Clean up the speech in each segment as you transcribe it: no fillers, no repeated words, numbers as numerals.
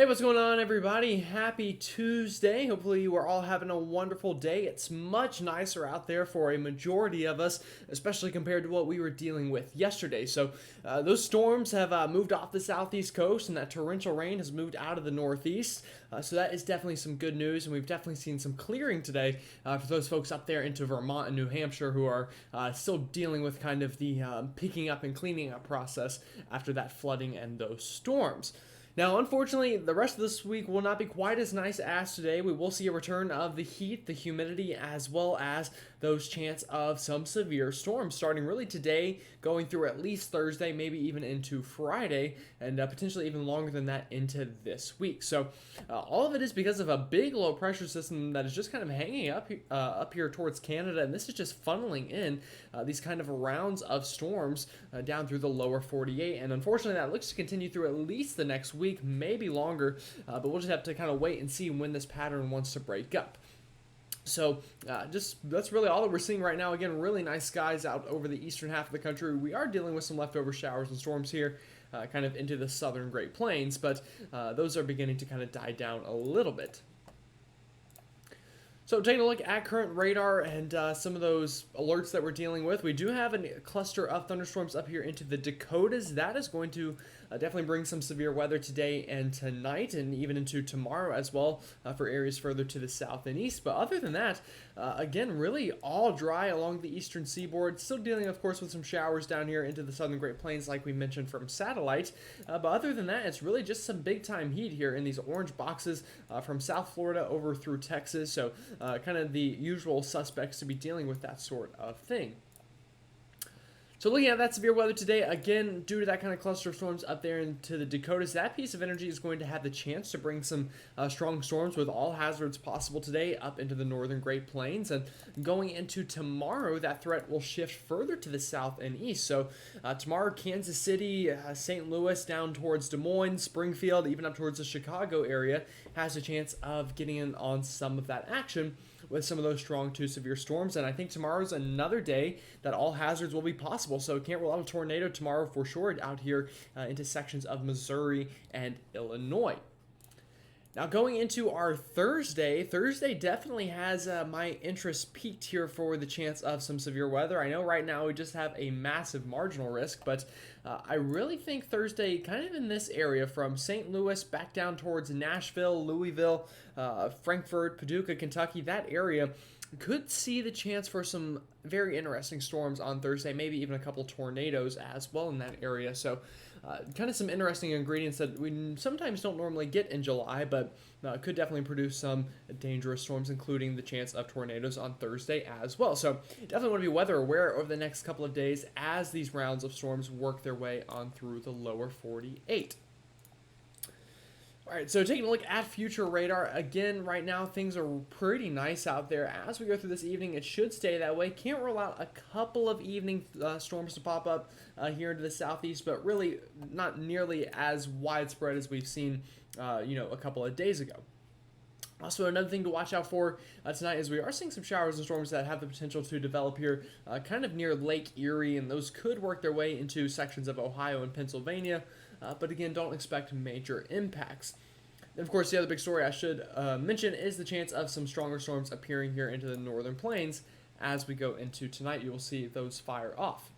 Hey, what's going on, everybody? Happy Tuesday. Hopefully, you are all having a wonderful day. It's much nicer out there for a majority of us, especially compared to what we were dealing with yesterday. Those storms have moved off the southeast coast, and that torrential rain has moved out of the northeast. So, that is definitely some good news, and we've definitely seen some clearing today for those folks up there into Vermont and New Hampshire who are still dealing with kind of the picking up and cleaning up process after that flooding and those storms. Now, unfortunately, the rest of this week will not be quite as nice as today. We will see a return of the heat, the humidity, as well as those chance of some severe storms starting really today, going through at least Thursday, maybe even into Friday, and potentially even longer than that into this week. All of it is because of a big low pressure system that is just kind of hanging up here towards Canada, and this is just funneling in these kind of rounds of storms down through the lower 48. And unfortunately, that looks to continue through at least the next week, maybe longer, but we'll just have to kind of wait and see when this pattern wants to break up. That's really all that we're seeing right now. Again, really nice skies out over the eastern half of the country. We are dealing with some leftover showers and storms here, kind of into the southern Great Plains, but those are beginning to kind of die down a little bit. So taking a look at current radar and some of those alerts that we're dealing with, we do have a cluster of thunderstorms up here into the Dakotas. That is going to definitely bring some severe weather today and tonight, and even into tomorrow as well for areas further to the south and east. But other than that, again, really all dry along the eastern seaboard. Still dealing, of course, with some showers down here into the southern Great Plains like we mentioned from satellite. But other than that, it's really just some big-time heat here in these orange boxes from South Florida over through Texas. So kind of the usual suspects to be dealing with that sort of thing. So looking at that severe weather today, again, due to that kind of cluster of storms up there into the Dakotas, that piece of energy is going to have the chance to bring some strong storms with all hazards possible today up into the northern Great Plains. And going into tomorrow, that threat will shift further to the south and east. So tomorrow, Kansas City, St. Louis, down towards Des Moines, Springfield, even up towards the Chicago area, has a chance of getting in on some of that action with some of those strong to severe storms. And I think tomorrow's another day that all hazards will be possible. So can't rule out a tornado tomorrow for sure out here into sections of Missouri and Illinois. Now going into our Thursday definitely has my interest peaked here for the chance of some severe weather. I know right now we just have a massive marginal risk, but I really think Thursday kind of in this area from St. Louis back down towards Nashville, Louisville, Frankfort, Paducah, Kentucky, that area could see the chance for some very interesting storms on Thursday, maybe even a couple tornadoes as well in that area. So kind of some interesting ingredients that we sometimes don't normally get in July, but could definitely produce some dangerous storms, including the chance of tornadoes on Thursday as well. So definitely want to be weather aware over the next couple of days as these rounds of storms work their way on through the lower 48. All right, so taking a look at future radar, again, right now things are pretty nice out there. As we go through this evening, it should stay that way. Can't rule out a couple of evening storms to pop up here into the southeast, but really not nearly as widespread as we've seen, a couple of days ago. Also, another thing to watch out for tonight is we are seeing some showers and storms that have the potential to develop here kind of near Lake Erie, and those could work their way into sections of Ohio and Pennsylvania, but again, don't expect major impacts. And of course, the other big story I should mention is the chance of some stronger storms appearing here into the northern plains. As we go into tonight, you will see those fire off.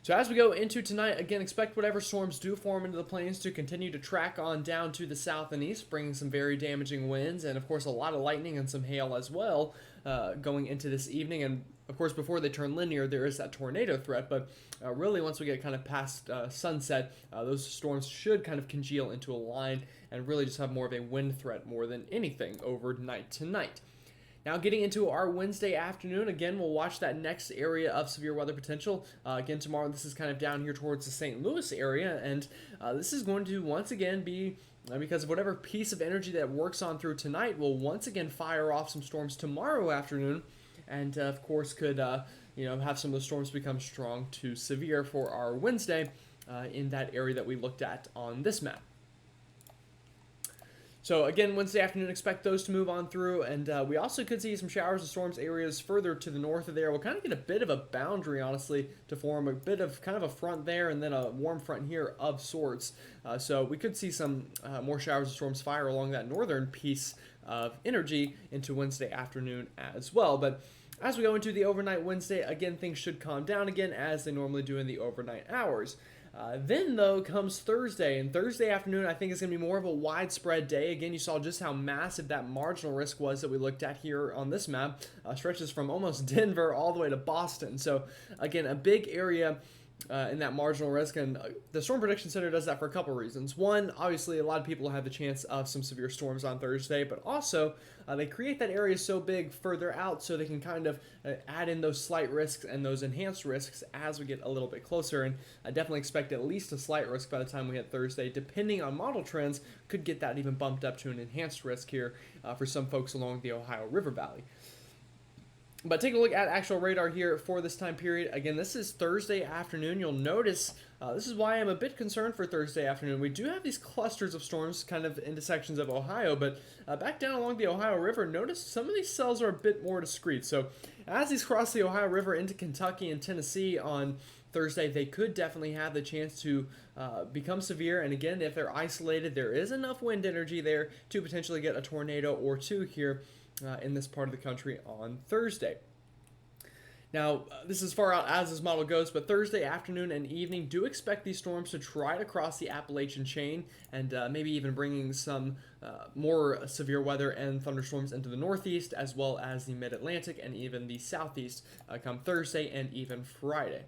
So as we go into tonight, again, expect whatever storms do form into the plains to continue to track on down to the south and east, bringing some very damaging winds and, of course, a lot of lightning and some hail as well going into this evening. And, of course, before they turn linear, there is that tornado threat. But really, once we get kind of past sunset, those storms should kind of congeal into a line and really just have more of a wind threat more than anything overnight tonight. Now getting into our Wednesday afternoon, again, we'll watch that next area of severe weather potential. Again, tomorrow this is kind of down here towards the St. Louis area, and this is going to once again be because of whatever piece of energy that works on through tonight will once again fire off some storms tomorrow afternoon, and of course could have some of the storms become strong to severe for our Wednesday in that area that we looked at on this map. So again, Wednesday afternoon, expect those to move on through, and we also could see some showers and storms areas further to the north of there. We'll kind of get a bit of a boundary, honestly, to form a bit of kind of a front there, and then a warm front here of sorts. So we could see some more showers and storms fire along that northern piece of energy into Wednesday afternoon as well. But as we go into the overnight Wednesday, again, things should calm down again as they normally do in the overnight hours. Then, though, comes Thursday, and Thursday afternoon I think is going to be more of a widespread day. Again, you saw just how massive that marginal risk was that we looked at here on this map. Stretches from almost Denver all the way to Boston. So, again, a big area in that marginal risk, and the Storm Prediction Center does that for a couple reasons. One, obviously, a lot of people have the chance of some severe storms on Thursday, but also they create that area so big further out so they can kind of add in those slight risks and those enhanced risks as we get a little bit closer, and I definitely expect at least a slight risk by the time we hit Thursday. Depending on model trends, could get that even bumped up to an enhanced risk here for some folks along the Ohio River Valley. But take a look at actual radar here for this time period. Again, this is Thursday afternoon. You'll notice this is why I'm a bit concerned for Thursday afternoon. We do have these clusters of storms kind of into sections of Ohio, but back down along the Ohio River, notice some of these cells are a bit more discrete. So as these cross the Ohio River into Kentucky and Tennessee on Thursday, they could definitely have the chance to become severe. And again, if they're isolated, there is enough wind energy there to potentially get a tornado or two here in this part of the country on Thursday. Now, this is far out as this model goes, but Thursday afternoon and evening, do expect these storms to try to cross the Appalachian chain and maybe even bringing some more severe weather and thunderstorms into the northeast, as well as the mid-Atlantic and even the southeast come Thursday and even Friday.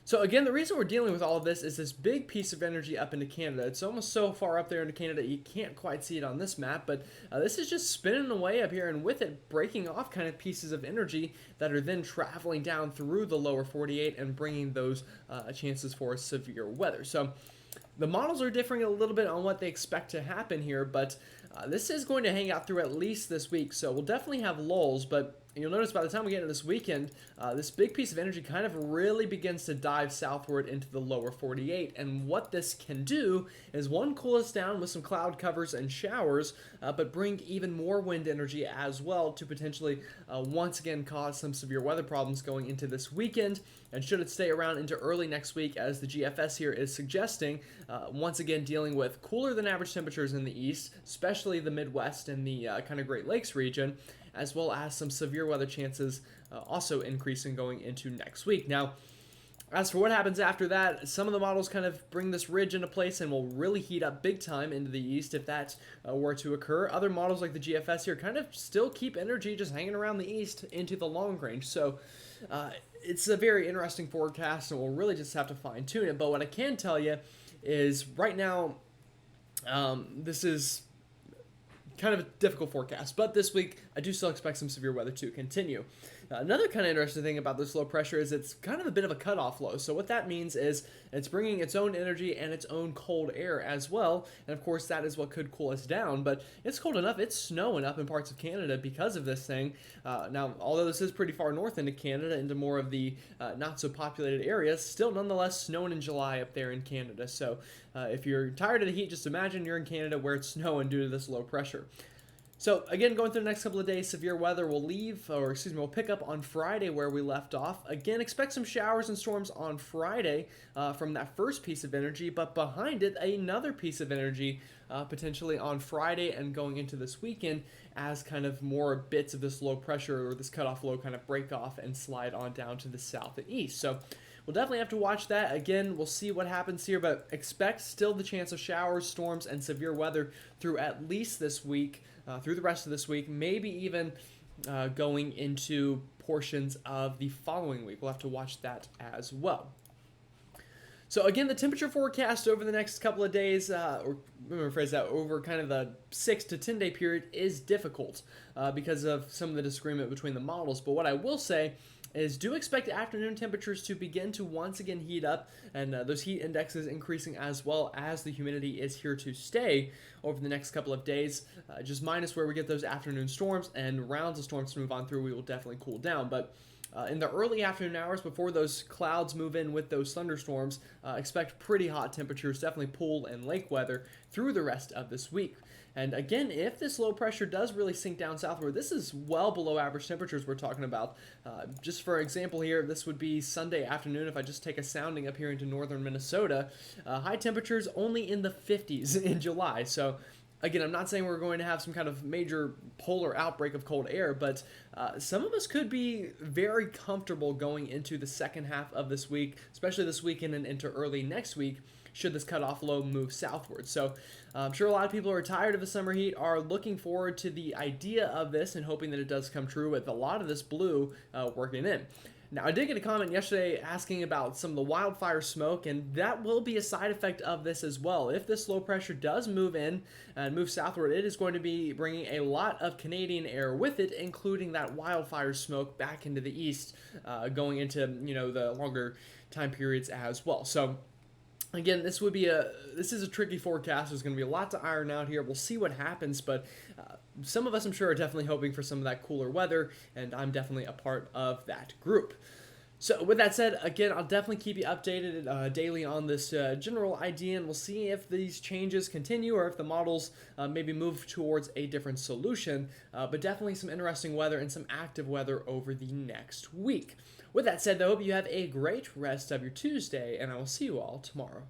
So again, the reason we're dealing with all of this is this big piece of energy up into Canada. It's almost so far up there into Canada, you can't quite see it on this map, but this is just spinning away up here, and with it breaking off kind of pieces of energy that are then traveling down through the lower 48 and bringing those chances for severe weather. So the models are differing a little bit on what they expect to happen here, but this is going to hang out through at least this week, so we'll definitely have lulls, but you'll notice by the time we get into this weekend, this big piece of energy kind of really begins to dive southward into the lower 48, and what this can do is, one, cool us down with some cloud covers and showers, but bring even more wind energy as well to potentially once again cause some severe weather problems going into this weekend, and should it stay around into early next week, as the GFS here is suggesting, once again dealing with cooler than average temperatures in the east, especially the Midwest and the kind of Great Lakes region, as well as some severe weather chances also increasing going into next week. Now, as for what happens after that, some of the models kind of bring this ridge into place and will really heat up big time into the east if that were to occur. Other models like the GFS here kind of still keep energy just hanging around the east into the long range. So it's a very interesting forecast, and we'll really just have to fine tune it. But what I can tell you is right now, this is kind of a difficult forecast, but this week I do still expect some severe weather to continue. Another kind of interesting thing about this low pressure is it's kind of a bit of a cutoff low. So what that means is it's bringing its own energy and its own cold air as well, and of course that is what could cool us down, but it's cold enough, it's snowing up in parts of Canada because of this thing. Now, although this is pretty far north into Canada, into more of the not so populated areas, still nonetheless snowing in July up there in Canada. So if you're tired of the heat, just imagine you're in Canada where it's snowing due to this low pressure. So again, going through the next couple of days, severe weather will we'll pick up on Friday where we left off. Again, expect some showers and storms on Friday from that first piece of energy, but behind it, another piece of energy potentially on Friday and going into this weekend as kind of more bits of this low pressure or this cutoff low kind of break off and slide on down to the south and east. So we'll definitely have to watch that. Again, we'll see what happens here, but expect still the chance of showers, storms, and severe weather through at least this week, through the rest of this week, maybe even going into portions of the following week. We'll have to watch that as well. So again, the temperature forecast over the next couple of days, or let me rephrase that, over kind of the 6 to 10 day period is difficult because of some of the disagreement between the models. But what I will say is do expect afternoon temperatures to begin to once again heat up, and those heat indexes increasing as well as the humidity is here to stay over the next couple of days. Just minus where we get those afternoon storms and rounds of storms to move on through, we will definitely cool down. But in the early afternoon hours before those clouds move in with those thunderstorms, expect pretty hot temperatures, definitely pool and lake weather through the rest of this week. And again, if this low pressure does really sink down southward, this is well below average temperatures we're talking about. Just for example here, this would be Sunday afternoon if I just take a sounding up here into northern Minnesota. High temperatures only in the 50s in July. So again, I'm not saying we're going to have some kind of major polar outbreak of cold air, but some of us could be very comfortable going into the second half of this week, especially this weekend and into early next week, should this cutoff low move southward. So I'm sure a lot of people who are tired of the summer heat are looking forward to the idea of this and hoping that it does come true with a lot of this blue working in. Now, I did get a comment yesterday asking about some of the wildfire smoke, and that will be a side effect of this as well. If this low pressure does move in and move southward, it is going to be bringing a lot of Canadian air with it, including that wildfire smoke back into the east, going into the longer time periods as well. So again, this is a tricky forecast. There's going to be a lot to iron out here. We'll see what happens, but some of us, I'm sure, are definitely hoping for some of that cooler weather, and I'm definitely a part of that group. So with that said, again, I'll definitely keep you updated daily on this general idea, and we'll see if these changes continue or if the models maybe move towards a different solution, but definitely some interesting weather and some active weather over the next week. With that said, though, I hope you have a great rest of your Tuesday, and I will see you all tomorrow.